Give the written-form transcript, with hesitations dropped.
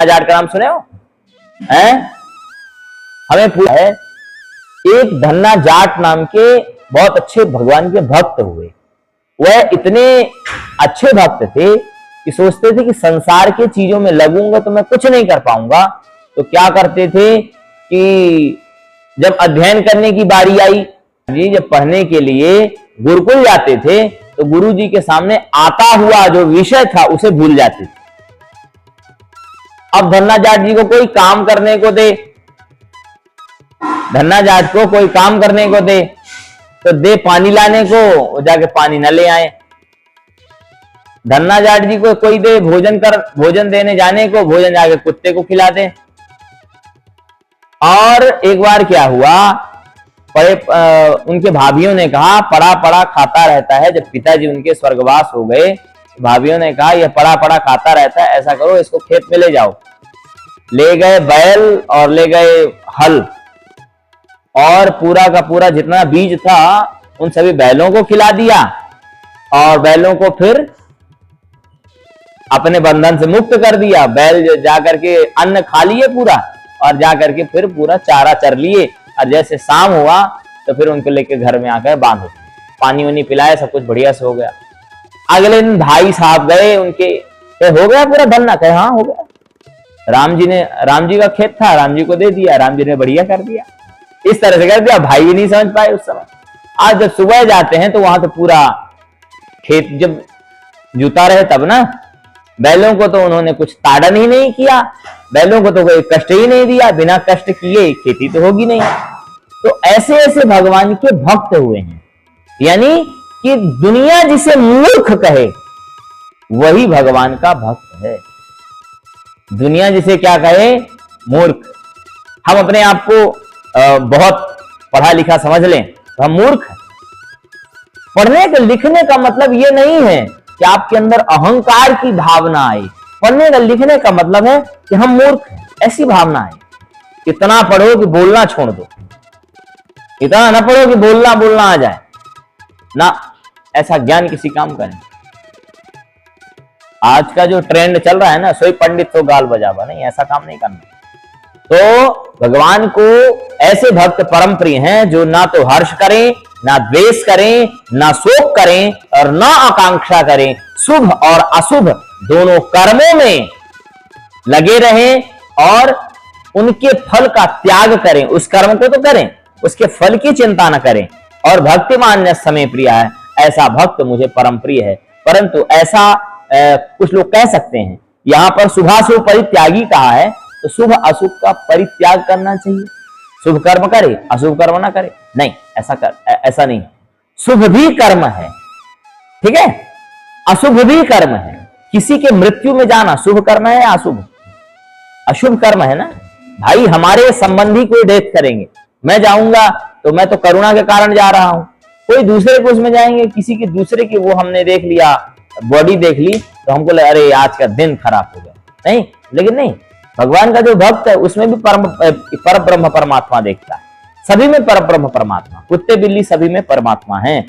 जाट का नाम सुने हो? हैं? हमें पूछा है, एक धन्ना जाट नाम के बहुत अच्छे भगवान के भक्त हुए। वह इतने अच्छे भक्त थे कि सोचते थे कि संसार के चीजों में लगूंगा तो मैं कुछ नहीं कर पाऊंगा। तो क्या करते थे कि जब अध्ययन करने की बारी आई, जी जब पढ़ने के लिए गुरुकुल जाते थे तो गुरु जी के सामने आता हुआ जो विषय था उसे भूल जाते थे। अब धन्ना जाट जी को कोई काम करने को दे, धन्ना जाट को कोई काम करने को दे तो दे पानी लाने को, वो जाके पानी न ले आए। धन्ना जाट जी को कोई दे भोजन देने जाने को, भोजन जाके कुत्ते को खिला दे। और एक बार क्या हुआ, उनके भाभियों ने कहा पड़ा पड़ा खाता रहता है। जब पिताजी उनके स्वर्गवास हो गए, भाभियों ने कहा यह पड़ा पड़ा खाता रहता है, ऐसा करो इसको खेत में ले जाओ। ले गए बैल और ले गए हल और पूरा का पूरा जितना बीज था उन सभी बैलों को खिला दिया और बैलों को फिर अपने बंधन से मुक्त कर दिया। बैल जाकर के अन्न खा लिए पूरा और जाकर के फिर पूरा चारा चर लिए। और जैसे शाम हुआ तो फिर उनको लेके घर में आकर बांधो, पानी वानी पिलाया, सब कुछ बढ़िया से हो गया। अगले दिन भाई साहब गए उनके, हो गया पूरा धन्ना? कहे हाँ हो गया। राम जी का खेत था, राम जी को दे दिया, राम जी ने बढ़िया कर दिया। इस तरह से कर दिया, भाई भी नहीं समझ पाए उस समय। आज जब सुबह जाते हैं तो वहां तो पूरा खेत जब जुता रहे तब ना, बैलों को तो उन्होंने कुछ ताड़न ही नहीं किया, बैलों को तो कोई कष्ट ही नहीं दिया, बिना कष्ट किए खेती तो होगी नहीं। तो ऐसे ऐसे भगवान के भक्त हुए हैं, यानी कि दुनिया जिसे मूर्ख कहे वही भगवान का भक्त है। दुनिया जिसे क्या कहे? मूर्ख। हम अपने आप को बहुत पढ़ा लिखा समझ लें तो हम मूर्ख हैं। पढ़ने के लिखने का मतलब यह नहीं है कि आपके अंदर अहंकार की भावना आए। पढ़ने का लिखने का मतलब है कि हम मूर्ख हैं, ऐसी भावना है। इतना पढ़ो कि बोलना छोड़ दो, इतना ना पढ़ो कि बोलना आ जाए ना, ऐसा ज्ञान किसी काम का नहीं। आज का जो ट्रेंड चल रहा है ना, सोई पंडित तो गाल बजावा, नहीं, ऐसा काम नहीं करना। तो भगवान को ऐसे भक्त परम प्रिय हैं जो ना तो हर्ष करें, ना द्वेष करें, ना शोक करें और ना आकांक्षा करें। शुभ और अशुभ दोनों कर्मों में लगे रहें और उनके फल का त्याग करें। उस कर्म को तो करें, उसके फल की चिंता न करें। और भक्तिमान समय प्रिय है, ऐसा भक्त मुझे परम प्रिय है। परंतु ऐसा कुछ लोग कह सकते हैं, यहां पर शुभाशुभ परित्यागी कहा है तो शुभ अशुभ का परित्याग करना चाहिए। शुभ कर्म करे, अशुभ कर्म ना करे, नहीं, ऐसा नहीं। शुभ भी कर्म है, ठीक है, अशुभ भी कर्म है। किसी के मृत्यु में जाना शुभ कर्म है या अशुभ? अशुभ कर्म है ना। भाई हमारे संबंधी कोई डेथ करेंगे, मैं जाऊंगा तो मैं तो करुणा के कारण जा रहा हूं, कोई दूसरे को उसमें जाएंगे, किसी के दूसरे की वो हमने देख लिया, बॉडी देख ली तो हमको लगा अरे आज का दिन खराब हो गया, नहीं। लेकिन नहीं, भगवान का जो भक्त है उसमें भी पर ब्रह्म परमात्मा देखता है। सभी में पर ब्रह्म परमात्मा, कुत्ते बिल्ली सभी में परमात्मा है।